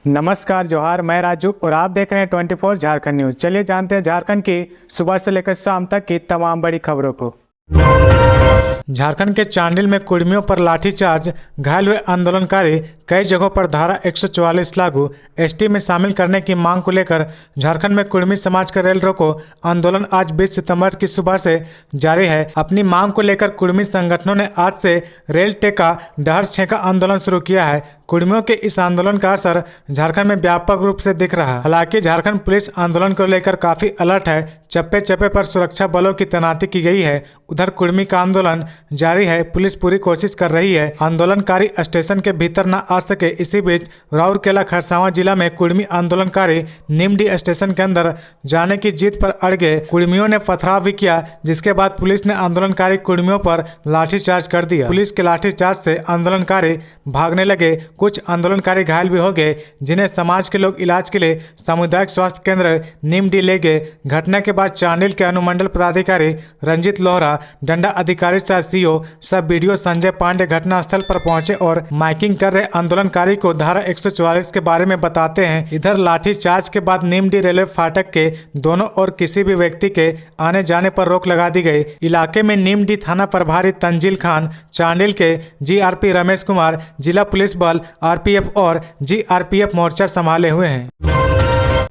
नमस्कार जोहार, मैं राजू और आप देख रहे हैं 24 झारखंड न्यूज। चलिए जानते हैं झारखंड की सुबह से लेकर शाम तक की तमाम बड़ी खबरों को। झारखंड के चांडिल में कुर्मियों पर लाठीचार्ज, घायल हुए आंदोलनकारी, कई जगहों पर धारा 144 लागू, एसटी में शामिल करने की मांग को लेकर झारखंड में कुर्मी समाज का रेल रोको आंदोलन आज 20 सितंबर की सुबह से जारी है। अपनी मांग को लेकर कुर्मी संगठनों ने आज से रेल टेका डहर छेका आंदोलन शुरू किया है। कुर्मियों के इस आंदोलन का असर झारखंड में व्यापक रूप से दिख रहा है। हालांकि झारखंड पुलिस आंदोलन को लेकर काफी अलर्ट है, चप्पे चप्पे पर सुरक्षा बलों की तैनाती की गई है। उधर कुर्मी का आंदोलन जारी है, पुलिस पूरी कोशिश कर रही है आंदोलनकारी स्टेशन के भीतर न आ सके। इसी बीच राउरकेला खरसावां जिला में कुर्मी आंदोलनकारी निमडी स्टेशन के अंदर जाने की जिद पर अड़ गए। कुर्मियों ने पथराव भी किया, जिसके बाद पुलिस ने आंदोलनकारी कुर्मियों पर लाठीचार्ज कर दिया। पुलिस के लाठीचार्ज से आंदोलनकारी भागने लगे, कुछ आंदोलनकारी घायल भी हो गए, जिन्हें समाज के लोग इलाज के लिए सामुदायिक स्वास्थ्य केंद्र निमडी ले गए। घटना के बाद चांडिल के अनुमंडल पदाधिकारी रंजित लोहरा, डंडा अधिकारी सह सीओ सब वीडियो संजय पांडे घटनास्थल पर पहुंचे और माइकिंग कर रहे आंदोलनकारी को धारा 144 के बारे में बताते हैं। इधर लाठीचार्ज के बाद निमडी रेलवे फाटक के दोनों ओर किसी भी व्यक्ति के आने जाने पर रोक लगा दी गई। इलाके में निमडी थाना प्रभारी तंजील खान, चांडिल के जीआरपी रमेश कुमार, जिला पुलिस बल आरपीएफ और जीआरपीएफ मोर्चा संभाले हुए हैं।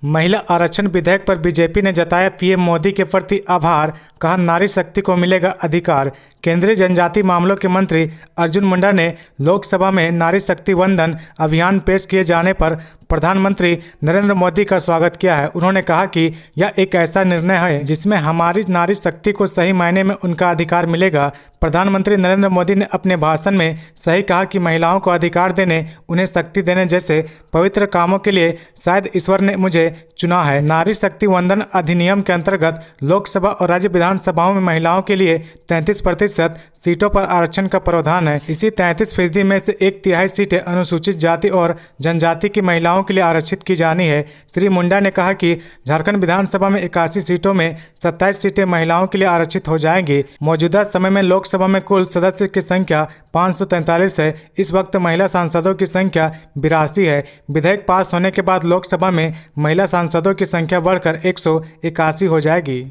महिला आरक्षण विधेयक पर बीजेपी ने जताया पीएम मोदी के प्रति आभार, कहा नारी शक्ति को मिलेगा अधिकार। केंद्रीय जनजातीय मामलों के मंत्री अर्जुन मुंडा ने लोकसभा में नारी शक्ति वंदन अभियान पेश किए जाने पर प्रधानमंत्री नरेंद्र मोदी का स्वागत किया है। उन्होंने कहा कि यह एक ऐसा निर्णय है जिसमें हमारी नारी शक्ति को सही मायने में उनका अधिकार मिलेगा। प्रधानमंत्री नरेंद्र मोदी ने अपने भाषण में सही कहा कि महिलाओं को अधिकार देने, उन्हें शक्ति देने जैसे पवित्र कामों के लिए शायद ईश्वर ने मुझे चुना है। नारी शक्ति वंदन अधिनियम के अंतर्गत लोकसभा और राज्य विधानसभाओं में महिलाओं के लिए 33% सीटों पर आरक्षण का प्रावधान है। इसी 33% में से 1/3 सीटें अनुसूचित जाति और जनजाति की महिलाओं के लिए आरक्षित की जानी है। श्री मुंडा ने कहा कि झारखंड विधानसभा में 81 सीटों में 27 सीटें महिलाओं के लिए आरक्षित हो जाएंगी। मौजूदा समय में लोकसभा में कुल सदस्य की संख्या 543 है। इस वक्त महिला सांसदों की संख्या 82 है। विधेयक पास होने के बाद लोकसभा में महिला सांसदों की संख्या बढ़कर 181 हो जाएगी।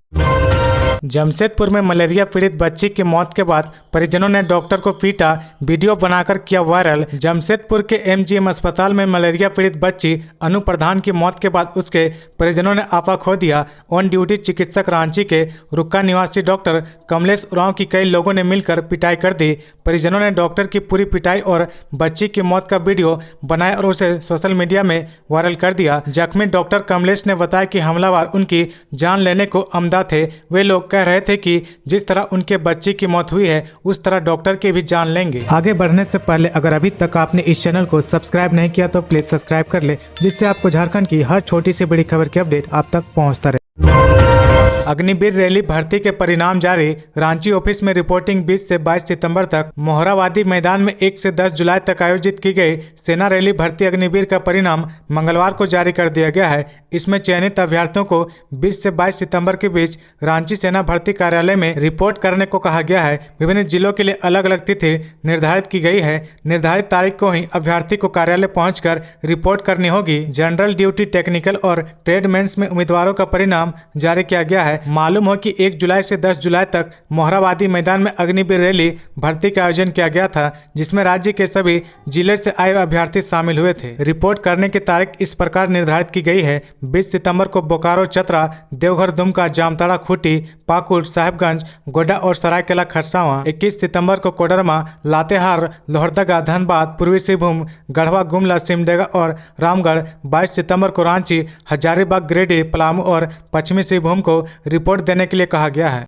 जमशेदपुर में मलेरिया पीड़ित बच्ची की मौत के बाद परिजनों ने डॉक्टर को पीटा, वीडियो बनाकर किया वायरल। जमशेदपुर के एमजीएम अस्पताल में मलेरिया पीड़ित बच्ची अनु प्रधान की मौत के बाद उसके परिजनों ने आपा खो दिया। ऑन ड्यूटी चिकित्सक रांची के रुक्का निवासी डॉक्टर कमलेश उरांव की कई लोगों ने मिलकर पिटाई कर दी। परिजनों ने डॉक्टर की पूरी पिटाई और बच्ची की मौत का वीडियो बनाया और उसे सोशल मीडिया में वायरल कर दिया। जख्मी डॉक्टर कमलेश ने बताया कि हमलावर उनकी जान लेने को अमदा थे। वे लोग कह रहे थे कि जिस तरह उनके बच्चे की मौत हुई है उस तरह डॉक्टर की भी जान लेंगे। आगे बढ़ने से पहले अगर अभी तक आपने इस चैनल को सब्सक्राइब नहीं किया तो प्लीज सब्सक्राइब कर ले, जिससे आपको झारखंड की हर छोटी से बड़ी खबर की अपडेट आप तक पहुंचता रहे। अग्निवीर रैली भर्ती के परिणाम जारी। रांची ऑफिस में रिपोर्टिंग 20 से 22 सितंबर तक, मोहरावादी मैदान में 1 से 10 जुलाई तक आयोजित की गई सेना रैली भर्ती अग्निवीर का परिणाम मंगलवार को जारी कर दिया गया है। इसमें चयनित अभ्यर्थियों को 20 से 22 सितंबर के बीच रांची सेना भर्ती कार्यालय में रिपोर्ट करने को कहा गया है। विभिन्न जिलों के लिए अलग अलग तिथि निर्धारित की गई है। निर्धारित तारीख को ही अभ्यर्थी को कार्यालय पहुंचकर रिपोर्ट करनी होगी। जनरल ड्यूटी, टेक्निकल और ट्रेडमेंस में उम्मीदवारों का परिणाम जारी किया गया है। मालूम हो कि 1 जुलाई से 10 जुलाई तक मोहरावादी मैदान में अग्निवीर रैली भर्ती का आयोजन किया गया था, जिसमें राज्य के सभी जिले से आए अभ्यर्थी शामिल हुए थे। रिपोर्ट करने की तारीख इस प्रकार निर्धारित की गई है। 20 सितंबर को बोकारो, चतरा, देवघर, दुमका, जामताड़ा, खूंटी, पाकुड़, साहिबगंज, गोड्डा और सरायकेला खरसावां। 21 सितंबर को कोडरमा, लातेहार, लोहरदगा, धनबाद, पूर्वी सिंहभूम, गढ़वा, गुमला, सिमडेगा और रामगढ़। 22 सितंबर को रांची, हजारीबाग, गिरिडीह, पलामू और पश्चिमी सिंहभूम को रिपोर्ट देने के लिए कहा गया है।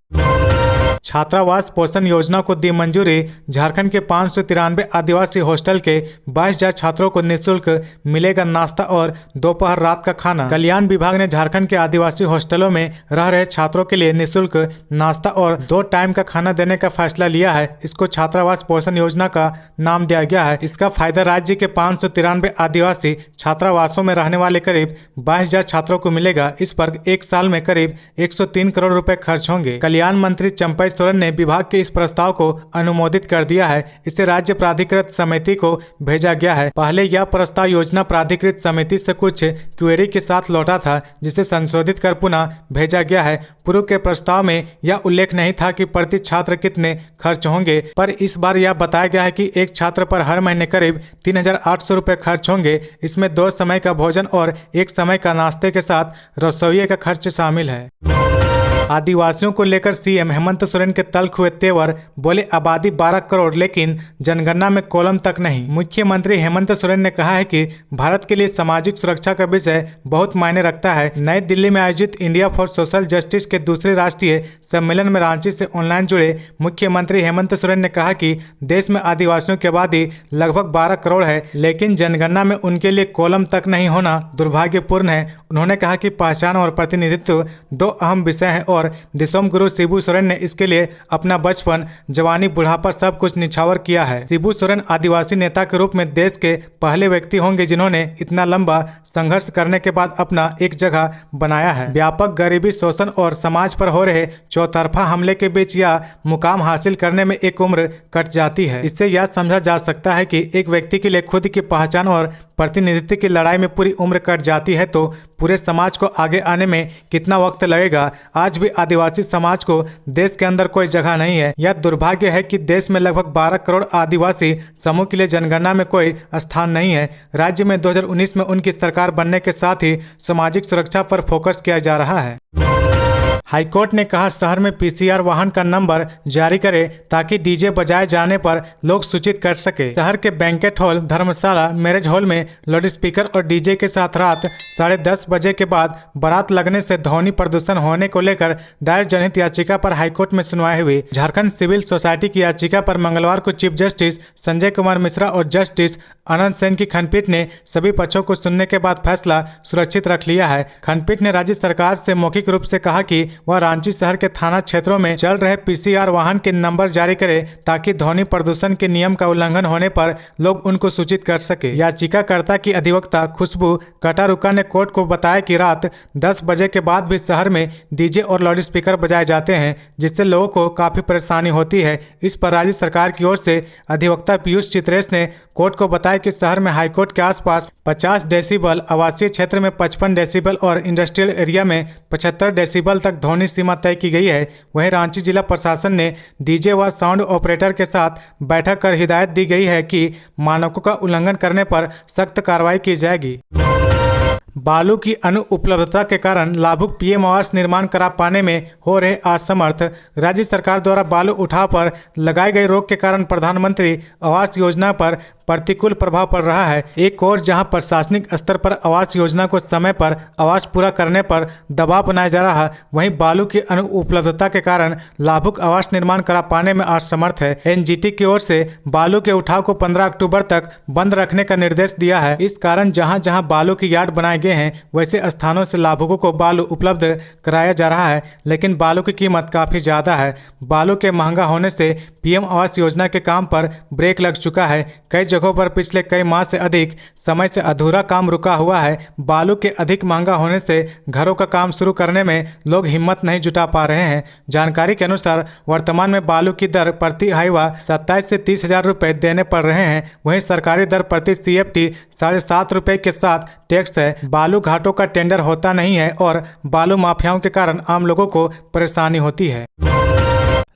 छात्रावास पोषण योजना को दी मंजूरी। झारखंड के 593 आदिवासी हॉस्टल के 22,000 छात्रों को निःशुल्क मिलेगा नाश्ता और दोपहर रात का खाना। कल्याण विभाग ने झारखंड के आदिवासी हॉस्टलों में रह रहे छात्रों के लिए निःशुल्क नाश्ता और 2 टाइम का खाना देने का फैसला लिया है। इसको छात्रावास पोषण योजना का नाम दिया गया है। इसका फायदा राज्य के 593 आदिवासी छात्रावासों में रहने वाले करीब 22,000 छात्रों को मिलेगा। इस पर एक साल में करीब 103 करोड़ रुपए खर्च होंगे। कल्याण मंत्री चंपई सोरेन ने विभाग के इस प्रस्ताव को अनुमोदित कर दिया है। इसे राज्य प्राधिकृत समिति को भेजा गया है। पहले यह प्रस्ताव योजना प्राधिकृत समिति से कुछ क्वेरी के साथ लौटा था, जिसे संशोधित कर पुनः भेजा गया है। पूर्व के प्रस्ताव में यह उल्लेख नहीं था कि प्रति छात्र कितने खर्च होंगे, पर इस बार यह बताया गया है कि एक छात्र पर हर महीने करीब 3,800 रुपये खर्च होंगे। इसमें 2 समय का भोजन और 1 समय का नाश्ते के साथ रसोइये का खर्च शामिल है। आदिवासियों को लेकर सीएम हेमंत सोरेन के तल्ख हुए तेवर, बोले आबादी 12 करोड़ लेकिन जनगणना में कॉलम तक नहीं। मुख्यमंत्री हेमंत सोरेन ने कहा है कि भारत के लिए सामाजिक सुरक्षा का विषय बहुत मायने रखता है। नई दिल्ली में आयोजित इंडिया फॉर सोशल जस्टिस के दूसरे राष्ट्रीय सम्मेलन में रांची से ऑनलाइन जुड़े मुख्यमंत्री हेमंत सोरेन ने कहा कि देश में आदिवासियों की आबादी लगभग 12 करोड़ है, लेकिन जनगणना में उनके लिए कॉलम तक नहीं होना दुर्भाग्यपूर्ण है। उन्होंने कहा कि पहचान और प्रतिनिधित्व 2 अहम विषय हैं और दिसोम गुरु शिबू सोरेन ने इसके लिए अपना बचपन, जवानी, बुढ़ापा सब कुछ निछावर किया है। शिबू सोरेन आदिवासी नेता के रूप में देश के पहले व्यक्ति होंगे जिन्होंने इतना लंबा संघर्ष करने के बाद अपना एक जगह बनाया है। व्यापक गरीबी, शोषण और समाज पर हो रहे चौतरफा हमले के बीच यह मुकाम हासिल करने में एक उम्र कट जाती है। इससे यह समझा जा सकता है कि एक व्यक्ति के लिए खुद की पहचान और प्रतिनिधित्व की लड़ाई में पूरी उम्र कट जाती है तो पूरे समाज को आगे आने में कितना वक्त लगेगा। आज भी आदिवासी समाज को देश के अंदर कोई जगह नहीं है। यह दुर्भाग्य है कि देश में लगभग 12 करोड़ आदिवासी समूह के लिए जनगणना में कोई स्थान नहीं है। राज्य में 2019 में उनकी सरकार बनने के साथ ही सामाजिक सुरक्षा पर फोकस किया जा रहा है। हाईकोर्ट ने कहा शहर में पीसीआर वाहन का नंबर जारी करे ताकि डीजे बजाए जाने पर लोग सूचित कर सके। शहर के बैंकेट हॉल, धर्मशाला, मैरिज हॉल में लाउडस्पीकर और डीजे के साथ रात 10:30 बजे के बाद बारात लगने से ध्वनि प्रदूषण होने को लेकर दायर जनहित याचिका पर हाईकोर्ट में सुनवाई हुई। झारखंड सिविल सोसाइटी की याचिका पर मंगलवार को चीफ जस्टिस संजय कुमार मिश्रा और जस्टिस अनंत सेन की खंडपीठ ने सभी पक्षों को सुनने के बाद फैसला सुरक्षित रख लिया है। खंडपीठ ने राज्य सरकार से मौखिक रूप से कहा कि वह रांची शहर के थाना क्षेत्रों में चल रहे पीसीआर वाहन के नंबर जारी करे ताकि ध्वनि प्रदूषण के नियम का उल्लंघन होने पर लोग उनको सूचित कर सके। याचिकाकर्ता की अधिवक्ता खुशबू कटारुका ने कोर्ट को बताया कि रात 10 बजे के बाद भी शहर में डीजे और लाउडस्पीकर बजाए जाते हैं, जिससे लोगों को काफी परेशानी होती है। इस पर राज्य सरकार की ओर से अधिवक्ता पीयूष चित्रेश ने कोर्ट को बताया कि शहर में हाईकोर्ट के आसपास 50 डेसिबल, आवासीय क्षेत्र में 55 डेसिबल और इंडस्ट्रियल एरिया में 75 डेसिबल तक ध्वनि सीमा तय की गई है। वहीं रांची जिला प्रशासन ने डीजे व साउंड ऑपरेटर के साथ बैठक कर हिदायत दी गई है कि मानकों का उल्लंघन करने पर सख्त कार्रवाई की जाएगी। बालू की अनुपलब्धता के कारण लाभुक पीएम आवास निर्माण करा पाने में हो रहे असमर्थ। राज्य सरकार द्वारा बालू उठाव पर लगाई गई रोक के कारण प्रधानमंत्री आवास योजना पर प्रतिकूल प्रभाव पड़ रहा है। एक और जहां प्रशासनिक स्तर पर आवास योजना को समय पर आवास पूरा करने पर दबाव बनाया जा रहा है, वहीं बालू की अनुपलब्धता के कारण लाभुक आवास निर्माण करा पाने में असमर्थ है। एनजीटी की ओर से बालू के उठाव को 15 अक्टूबर तक बंद रखने का निर्देश दिया है। इस कारण जहां जहां बालू के यार्ड बनाए गए हैं वैसे स्थानों से लाभुकों को बालू उपलब्ध कराया जा रहा है, लेकिन बालू की कीमत काफी ज्यादा है। बालू के महंगा होने से पीएम आवास योजना के काम पर ब्रेक लग चुका है। कई जगहों पर पिछले कई माह से अधिक समय से अधूरा काम रुका हुआ है। बालू के अधिक महंगा होने से घरों का काम शुरू करने में लोग हिम्मत नहीं जुटा पा रहे हैं। जानकारी के अनुसार वर्तमान में बालू की दर प्रति हाईवा 27 से 30 हजार रुपये देने पड़ रहे हैं। वहीं सरकारी दर प्रति CFT 7.5 रुपये के साथ टैक्स है। बालू घाटों का टेंडर होता नहीं है और बालू माफियाओं के कारण आम लोगों को परेशानी होती है।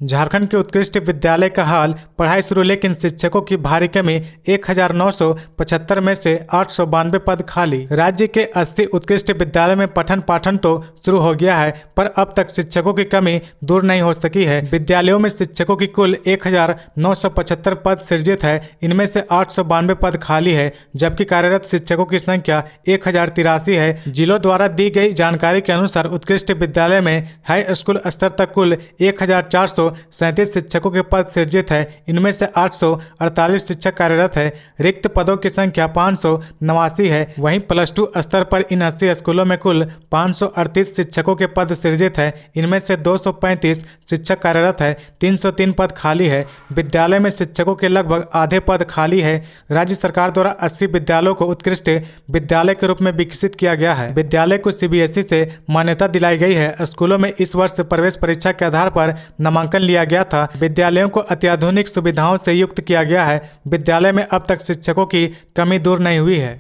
झारखंड के उत्कृष्ट विद्यालय का हाल, पढ़ाई शुरू लेकिन शिक्षकों की भारी कमी। 1975 में से 892 पद खाली। राज्य के 80 उत्कृष्ट विद्यालय में पठन पाठन तो शुरू हो गया है, पर अब तक शिक्षकों की कमी दूर नहीं हो सकी है। विद्यालयों में शिक्षकों की कुल 1975 पद सृजित है। इनमें से 892 पद खाली है, जबकि कार्यरत शिक्षकों की संख्या 1083 है। जिलों द्वारा दी गई जानकारी के अनुसार उत्कृष्ट विद्यालय में हाई स्कूल स्तर तक कुल 1437 शिक्षकों के पद सृजित है। इनमें से 848 शिक्षक कार्यरत है। रिक्त पदों की संख्या 589 है। वहीं +2 स्तर पर इन 80 स्कूलों में कुल 538 शिक्षकों के पद सृजित है। इनमें से 235 शिक्षक कार्यरत है। 303 पद खाली है। विद्यालय में शिक्षकों के लगभग आधे पद खाली है। राज्य सरकार द्वारा 80 विद्यालयों को उत्कृष्ट विद्यालय के रूप में विकसित किया गया है। विद्यालय को CBSE से मान्यता दिलाई गई है। स्कूलों में इस वर्ष प्रवेश परीक्षा के आधार पर नामांकन नामांकन लिया गया था। विद्यालयों को अत्याधुनिक सुविधाओं से युक्त किया गया है। विद्यालय में अब तक शिक्षकों की कमी दूर नहीं हुई है।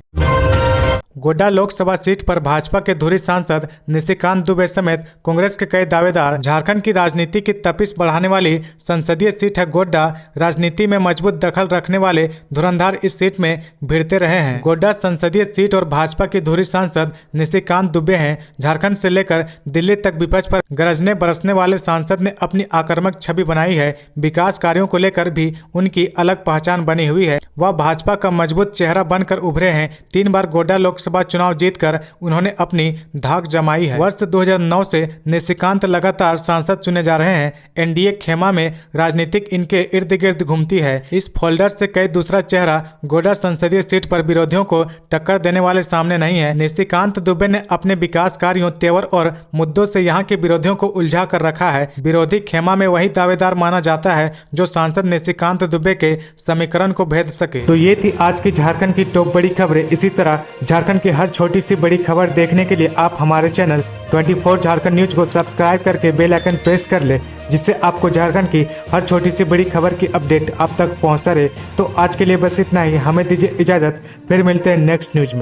गोड्डा लोकसभा सीट पर भाजपा के धुरी सांसद निशिकांत दुबे समेत कांग्रेस के कई दावेदार। झारखंड की राजनीति की तपिश बढ़ाने वाली संसदीय सीट है गोड्डा। राजनीति में मजबूत दखल रखने वाले धुरंधर इस सीट में भिड़ते रहे हैं। गोड्डा संसदीय सीट और भाजपा की धुरी सांसद निशिकांत दुबे हैं। झारखंड से लेकर दिल्ली तक विपक्ष पर गरजने बरसने वाले सांसद ने अपनी आक्रामक छवि बनाई है। विकास कार्यों को लेकर भी उनकी अलग पहचान बनी हुई है। वह भाजपा का मजबूत चेहरा बनकर उभरे हैं। 3 बार गोड्डा लोकसभा चुनाव जीतकर उन्होंने अपनी धाक जमाई है। वर्ष 2009 से निशिकांत लगातार सांसद चुने जा रहे हैं। एनडीए खेमा में राजनीतिक इनके इर्द गिर्द घूमती है। इस फोल्डर से कई दूसरा चेहरा गोड्डा संसदीय सीट पर विरोधियों को टक्कर देने वाले सामने नहीं है। निशिकांत दुबे ने अपने विकास कार्यों, तेवर और मुद्दों से यहाँ के विरोधियों को उलझा कर रखा है। विरोधी खेमा में वही दावेदार माना जाता है जो सांसद निशिकांत दुबे के समीकरण को भेद सके। तो ये थी आज की झारखंड की टॉप बड़ी खबरें। इसी तरह झारखंड की हर छोटी सी बड़ी खबर देखने के लिए आप हमारे चैनल 24 झारखंड न्यूज को सब्सक्राइब करके बेल आइकन प्रेस कर ले, जिससे आपको झारखंड की हर छोटी सी बड़ी खबर की अपडेट आप तक पहुंचता रहे। तो आज के लिए बस इतना ही। हमें दीजिए इजाजत, फिर मिलते हैं नेक्स्ट न्यूज में।